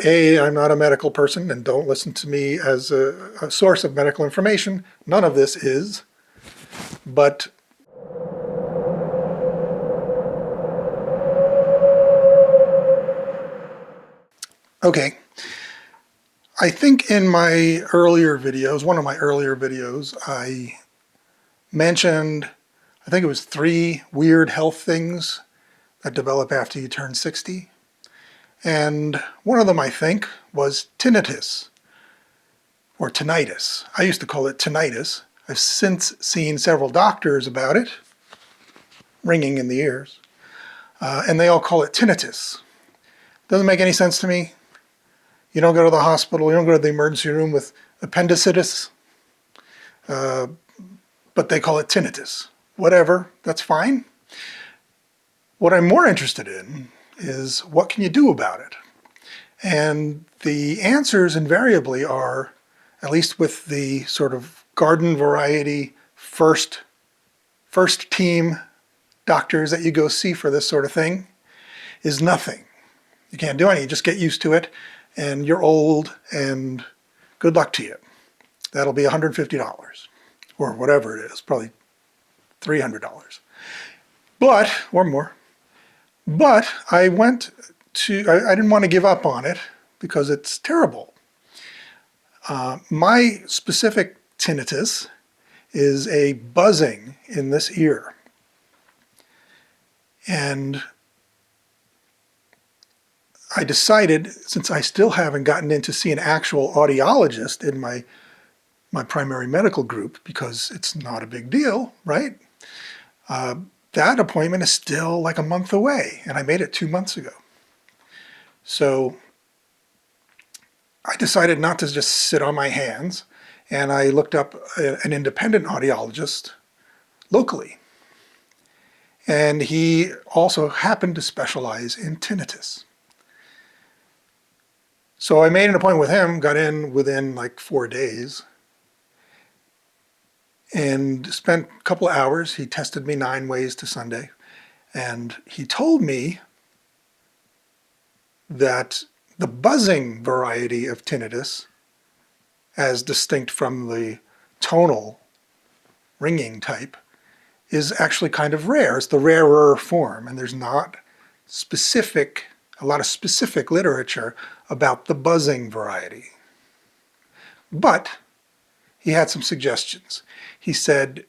I'm not a medical person, and don't listen to me as a source of medical information. None of this is. But okay, I think in my earlier videos, one of my earlier videos, I mentioned, I think it was 3 weird health things that develop after you turn 60. And one of them, I think, was tinnitus, or tinnitus. I used to call it tinnitus. I've since seen several doctors about it, ringing in the ears, and they all call it tinnitus. Doesn't make any sense to me. You don't go to the hospital, you don't go to the emergency room with appendicitis, but they call it tinnitus. Whatever, that's fine. What I'm more interested in is what can you do about it? And the answers invariably are, at least with the sort of garden variety first team doctors that you go see for this sort of thing, is nothing. You can't do anything, you just get used to it, and you're old, and good luck to you. That'll be $150, or whatever it is, probably $300, but, or more. But I went to, I didn't want to give up on it because it's terrible. My specific tinnitus is a buzzing in this ear. And I decided, since I still haven't gotten in to see an actual audiologist in my primary medical group, because it's not a big deal, right? That appointment is still like a month away, and I made it 2 months ago. So I decided not to just sit on my hands, and I looked up an independent audiologist locally. And he also happened to specialize in tinnitus. So I made an appointment with him, got in within like 4 days, and spent a couple of hours. He tested me 9 ways to Sunday, and he told me that the buzzing variety of tinnitus, as distinct from the tonal ringing type, is actually kind of rare. It's the rarer form, and there's not a lot of specific literature about the buzzing variety. But he had some suggestions. He said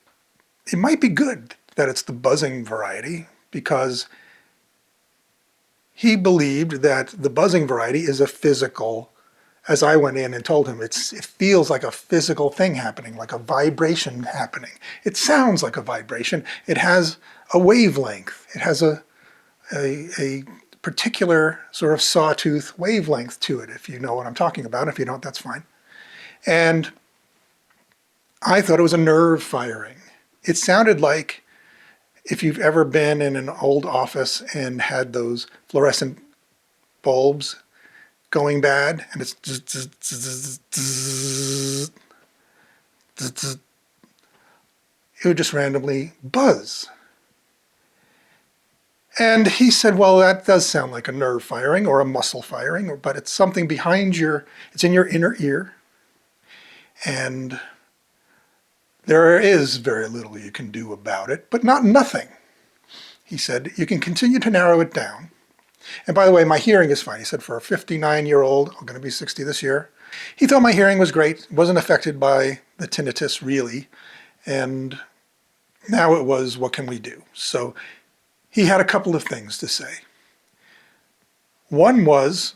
it might be good that it's the buzzing variety, because he believed that the buzzing variety is a physical, as I went in and told him, it feels like a physical thing happening, like a vibration happening. It sounds like a vibration. It has a wavelength. It has a particular sort of sawtooth wavelength to it, if you know what I'm talking about. If you don't, that's fine. And I thought it was a nerve firing. It sounded like if you've ever been in an old office and had those fluorescent bulbs going bad, and it's it would just randomly buzz. And he said, well, that does sound like a nerve firing or a muscle firing, but it's something behind it's in your inner ear, and there is very little you can do about it, but not nothing. He said, you can continue to narrow it down. And by the way, my hearing is fine. He said, for a 59-year-old, I'm going to be 60 this year, he thought my hearing was great, wasn't affected by the tinnitus really, and now it was, what can we do? So he had a couple of things to say. One was,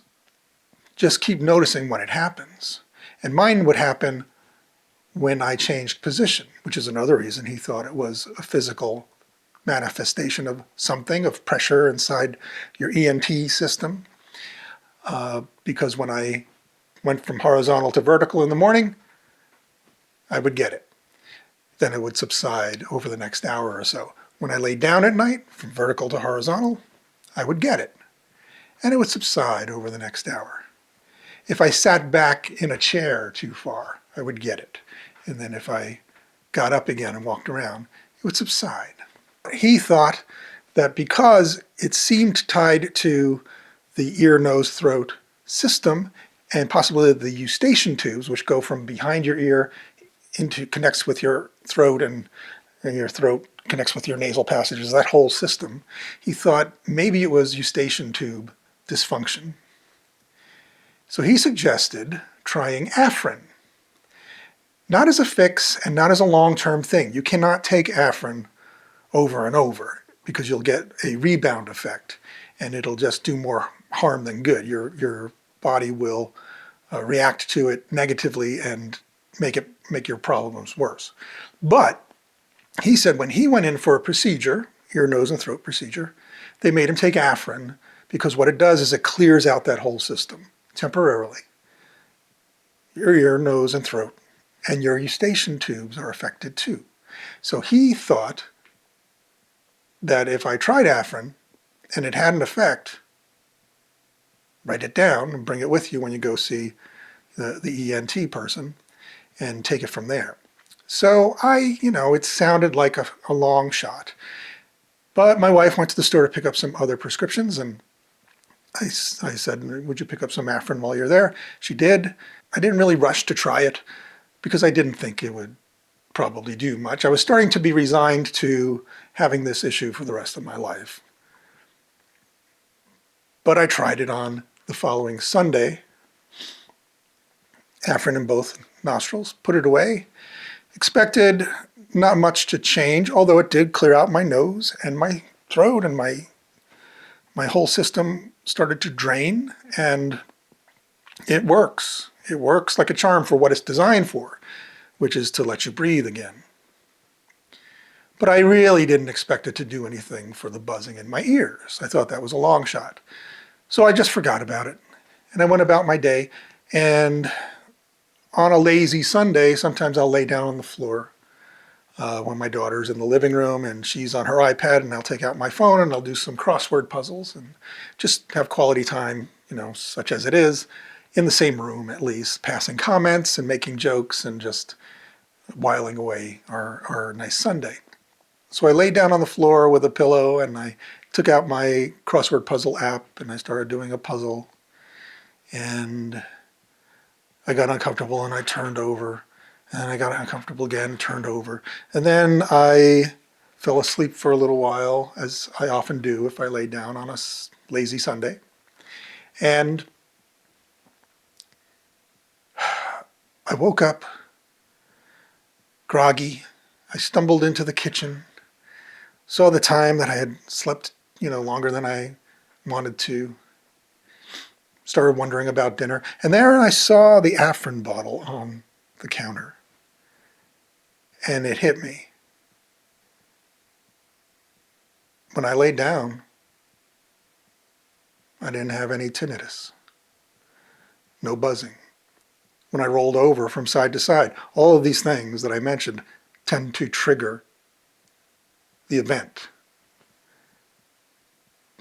just keep noticing when it happens. And mine would happen when I changed position, which is another reason he thought it was a physical manifestation of something, of pressure inside your ENT system. Because when I went from horizontal to vertical in the morning, I would get it. Then it would subside over the next hour or so. When I laid down at night, from vertical to horizontal, I would get it. And it would subside over the next hour. If I sat back in a chair too far, I would get it. And then if I got up again and walked around, it would subside. He thought that because it seemed tied to the ear, nose, throat system, and possibly the eustachian tubes, which go from behind your ear into connects with your throat, and your throat connects with your nasal passages, that whole system. He thought maybe it was eustachian tube dysfunction. So he suggested trying Afrin. Not as a fix and not as a long-term thing. You cannot take Afrin over and over because you'll get a rebound effect and it'll just do more harm than good. Your body will react to it negatively and make your problems worse. But he said when he went in for a procedure, ear, nose, and throat procedure, they made him take Afrin because what it does is it clears out that whole system temporarily. Your ear, nose, and throat, and your eustachian tubes are affected too. So he thought that if I tried Afrin and it had an effect, write it down and bring it with you when you go see the ENT person and take it from there. So it sounded like a long shot. But my wife went to the store to pick up some other prescriptions, and I said, would you pick up some Afrin while you're there? She did. I didn't really rush to try it because I didn't think it would probably do much. I was starting to be resigned to having this issue for the rest of my life. But I tried it on the following Sunday, Afrin in both nostrils, put it away. Expected not much to change, although it did clear out my nose and my throat, and my whole system started to drain, and it works. It works like a charm for what it's designed for, which is to let you breathe again. But I really didn't expect it to do anything for the buzzing in my ears. I thought that was a long shot. So I just forgot about it. And I went about my day, and on a lazy Sunday, sometimes I'll lay down on the floor when my daughter's in the living room and she's on her iPad, and I'll take out my phone and I'll do some crossword puzzles and just have quality time, such as it is, in the same room at least, passing comments and making jokes and just whiling away our nice Sunday. So I laid down on the floor with a pillow and I took out my crossword puzzle app and I started doing a puzzle, and I got uncomfortable and I turned over, and I got uncomfortable again, turned over. And then I fell asleep for a little while, as I often do if I lay down on a lazy Sunday. And I woke up groggy. I stumbled into the kitchen, saw the time that I had slept, longer than I wanted to. Started wondering about dinner, and there I saw the Afrin bottle on the counter, and it hit me. When I laid down, I didn't have any tinnitus, no buzzing. When I rolled over from side to side, all of these things that I mentioned tend to trigger the event.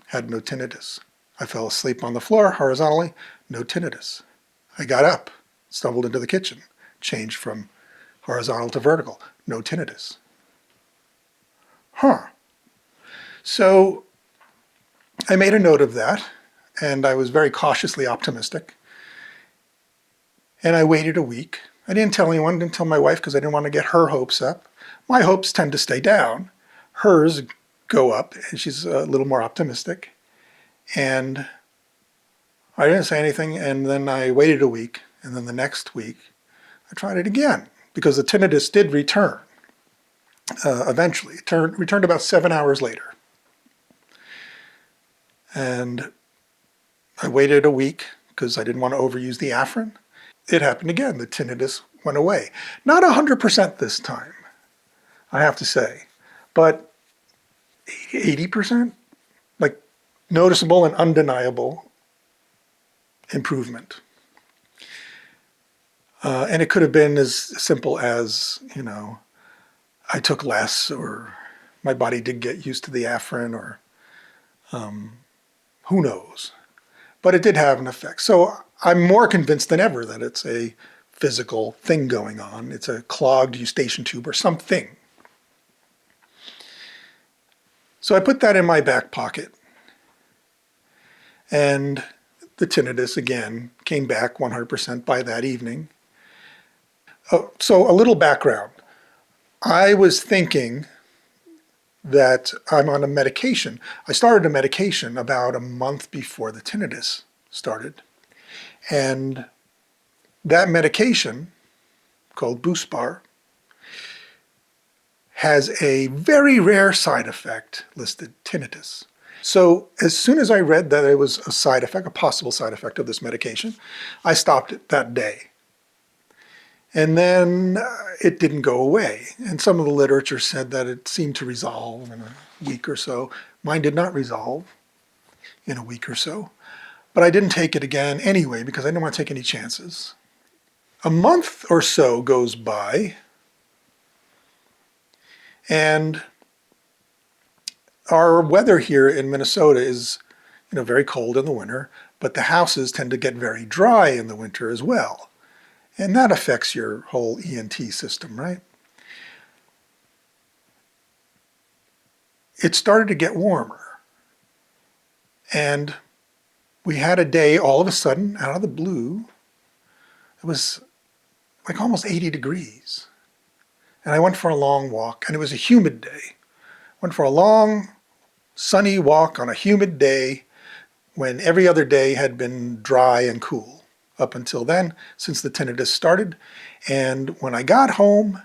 Had no tinnitus. I fell asleep on the floor horizontally, no tinnitus. I got up, stumbled into the kitchen, changed from horizontal to vertical, no tinnitus. So I made a note of that, and I was very cautiously optimistic. And I waited a week. I didn't tell anyone, didn't tell my wife because I didn't want to get her hopes up. My hopes tend to stay down. Hers go up, and she's a little more optimistic. And I didn't say anything, and then I waited a week, and then the next week I tried it again because the tinnitus did return eventually. It returned about 7 hours later. And I waited a week because I didn't want to overuse the Afrin. It happened again. The tinnitus went away. Not 100% this time, I have to say, but 80%, like noticeable and undeniable improvement. And it could have been as simple as, I took less, or my body did get used to the Afrin, or who knows. But it did have an effect. So I'm more convinced than ever that it's a physical thing going on. It's a clogged eustachian tube or something. So I put that in my back pocket. And the tinnitus again, came back 100% by that evening. So a little background. I was thinking that I'm on a medication. I started a medication about a month before the tinnitus started. And that medication, called Buspar, has a very rare side effect listed, tinnitus. So as soon as I read that it was a side effect, a possible side effect of this medication, I stopped it that day. And then it didn't go away. And some of the literature said that it seemed to resolve in a week or so. Mine did not resolve in a week or so. But I didn't take it again anyway because I didn't want to take any chances. A month or so goes by, and our weather here in Minnesota is, very cold in the winter, but the houses tend to get very dry in the winter as well. And that affects your whole ENT system, right? It started to get warmer. And we had a day all of a sudden, out of the blue, it was like almost 80 degrees. And I went for a long walk, and it was a humid day. Went for a long, sunny walk on a humid day when every other day had been dry and cool up until then, since the tinnitus started. And when I got home,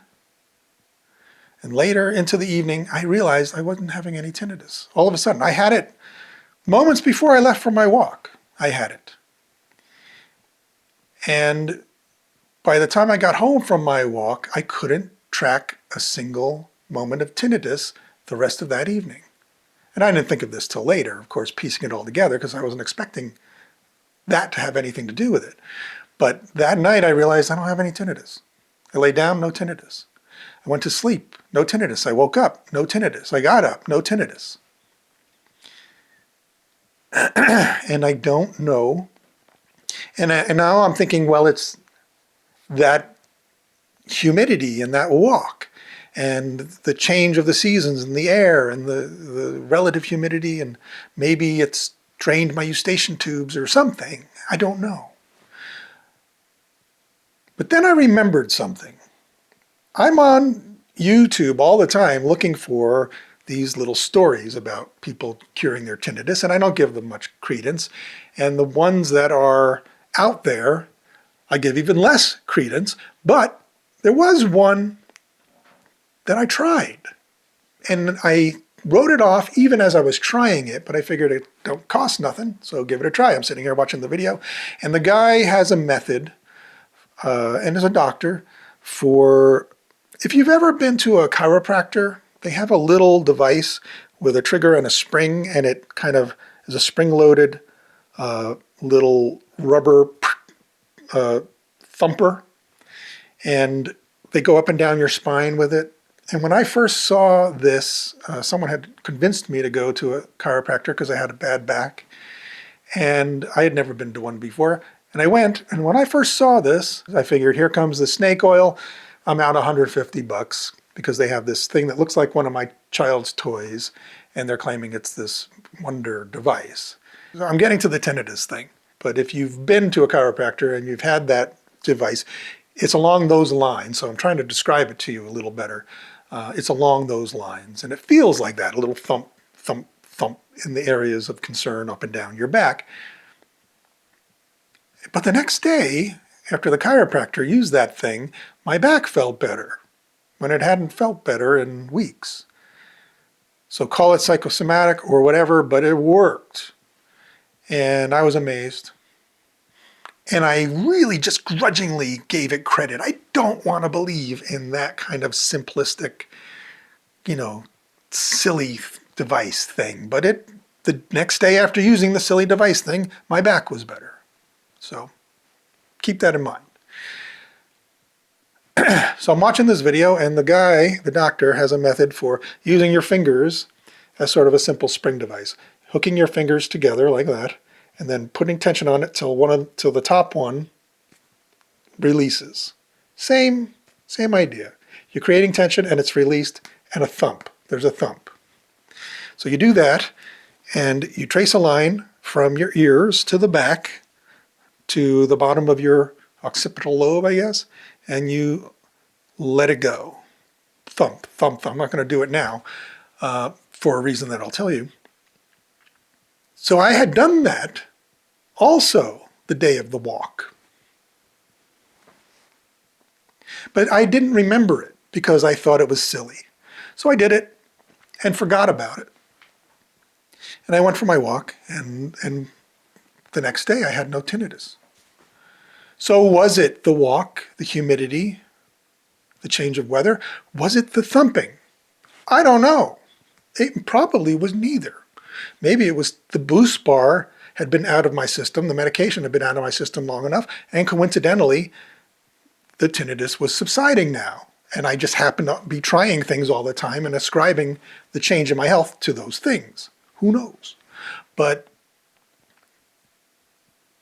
and later into the evening, I realized I wasn't having any tinnitus. All of a sudden, I had it moments before I left for my walk. I had it. And by the time I got home from my walk, I couldn't track a single moment of tinnitus the rest of that evening. And I didn't think of this till later, of course, piecing it all together because I wasn't expecting that to have anything to do with it. But that night I realized I don't have any tinnitus. I lay down, no tinnitus. I went to sleep, no tinnitus. I woke up, no tinnitus. I got up, no tinnitus. And I don't know. And now I'm thinking, well, it's that humidity and that walk and the change of the seasons and the air and the relative humidity, and maybe it's drained my eustachian tubes or something. I don't know. But then I remembered something. I'm on YouTube all the time looking for these little stories about people curing their tinnitus, and I don't give them much credence. And the ones that are out there, I give even less credence. But there was one that I tried, and I wrote it off even as I was trying it, but I figured it don't cost nothing, so give it a try. I'm sitting here watching the video, and the guy has a method, and is a doctor, for, if you've ever been to a chiropractor, they have a little device with a trigger and a spring, and it kind of is a spring-loaded little rubber thumper, and they go up and down your spine with it. And when I first saw this, someone had convinced me to go to a chiropractor because I had a bad back. And I had never been to one before. And I went, and when I first saw this, I figured, here comes the snake oil. I'm out $150 because they have this thing that looks like one of my child's toys, and they're claiming it's this wonder device. So I'm getting to the tinnitus thing. But if you've been to a chiropractor and you've had that device, it's along those lines. So I'm trying to describe it to you a little better. It's along those lines, and it feels like that, a little thump, thump, thump in the areas of concern up and down your back. But the next day, after the chiropractor used that thing, my back felt better when it hadn't felt better in weeks. So call it psychosomatic or whatever, but it worked. And I was amazed. And I really just grudgingly gave it credit. I don't want to believe in that kind of simplistic, silly device thing. But the next day after using the silly device thing, my back was better. So keep that in mind. So I'm watching this video, and the guy, the doctor, has a method for using your fingers as sort of a simple spring device. Hooking your fingers together like that, and then putting tension on it till the top one releases. Same idea. You're creating tension and it's released, and a thump. There's a thump. So you do that, and you trace a line from your ears to the back to the bottom of your occipital lobe, I guess, and you let it go. Thump, thump, thump. I'm not going to do it now for a reason that I'll tell you. So I had done that also the day of the walk. But I didn't remember it because I thought it was silly. So I did it and forgot about it. And I went for my walk, and the next day I had no tinnitus. So was it the walk, the humidity, the change of weather? Was it the thumping? I don't know. It probably was neither. Maybe it was the boost bar had been out of my system, the medication had been out of my system long enough, and coincidentally, the tinnitus was subsiding now. And I just happened to be trying things all the time and ascribing the change in my health to those things. Who knows? But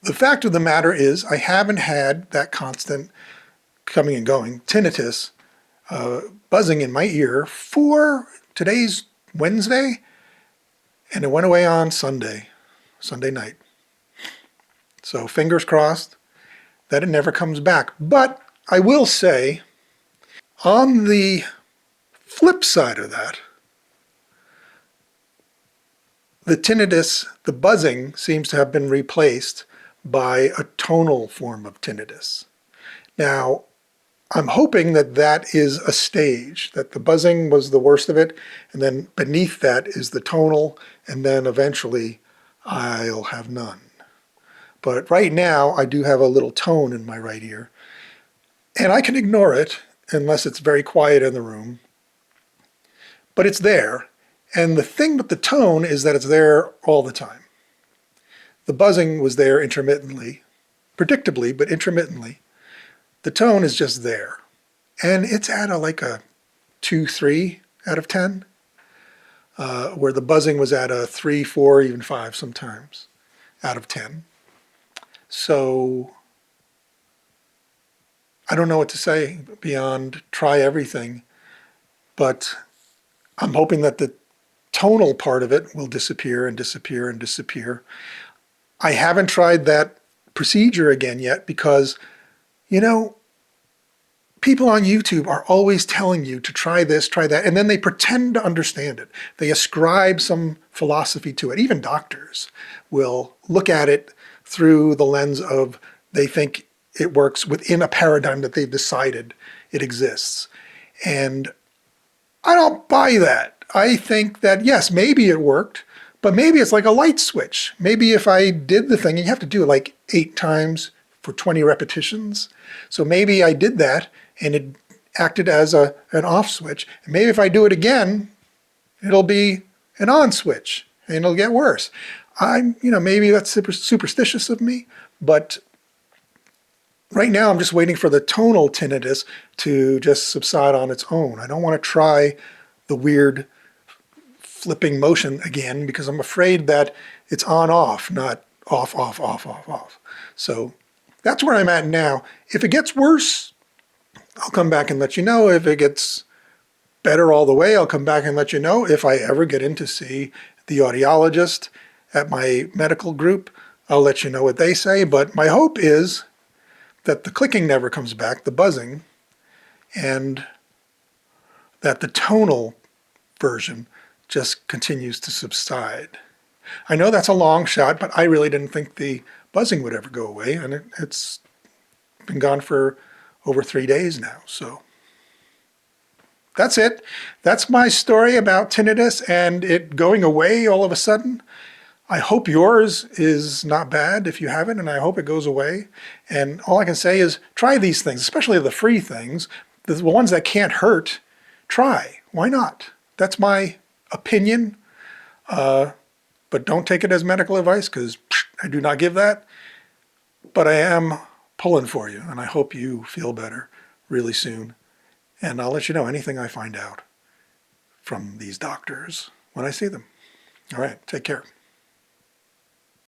the fact of the matter is I haven't had that constant coming and going tinnitus buzzing in my ear for today's Wednesday, and it went away on Sunday night. So fingers crossed that it never comes back. But I will say, on the flip side of that, the tinnitus, the buzzing, seems to have been replaced by a tonal form of tinnitus. Now, I'm hoping that that is a stage, that the buzzing was the worst of it, and then beneath that is the tonal, and then eventually I'll have none. But right now, I do have a little tone in my right ear, and I can ignore it unless it's very quiet in the room, but it's there. And the thing with the tone is that it's there all the time. The buzzing was there intermittently, predictably, but intermittently. The tone is just there. And it's at like a 2, 3 out of 10, where the buzzing was at a 3, 4, even 5 sometimes out of 10. So I don't know what to say beyond try everything, but I'm hoping that the tonal part of it will disappear and disappear and disappear. I haven't tried that procedure again yet because, you know, people on YouTube are always telling you to try this, try that, and then they pretend to understand it. They ascribe some philosophy to it. Even doctors will look at it through the lens of they think it works within a paradigm that they've decided it exists. And I don't buy that. I think that, yes, maybe it worked, but maybe it's like a light switch. Maybe if I did the thing, and you have to do it like 8 times for 20 repetitions. So maybe I did that and it acted as an off switch. And maybe if I do it again, it'll be an on switch and it'll get worse. Maybe that's superstitious of me, but right now I'm just waiting for the tonal tinnitus to just subside on its own. I don't want to try the weird flipping motion again because I'm afraid that it's on off, not off, off, off, off, off. So that's where I'm at now. If it gets worse, I'll come back and let you know. If it gets better all the way, I'll come back and let you know. If I ever get in to see the audiologist at my medical group, I'll let you know what they say. But my hope is that the clicking never comes back, the buzzing, and that the tonal version just continues to subside. I know that's a long shot, but I really didn't think the buzzing would ever go away, and it's been gone for over 3 days now. So that's it. That's my story about tinnitus and it going away all of a sudden. I hope yours is not bad if you have it, and I hope it goes away. And all I can say is try these things, especially the free things, the ones that can't hurt. Try. Why not? That's my opinion, but don't take it as medical advice because I do not give that. But I am pulling for you, and I hope you feel better really soon. And I'll let you know anything I find out from these doctors when I see them. All right, take care.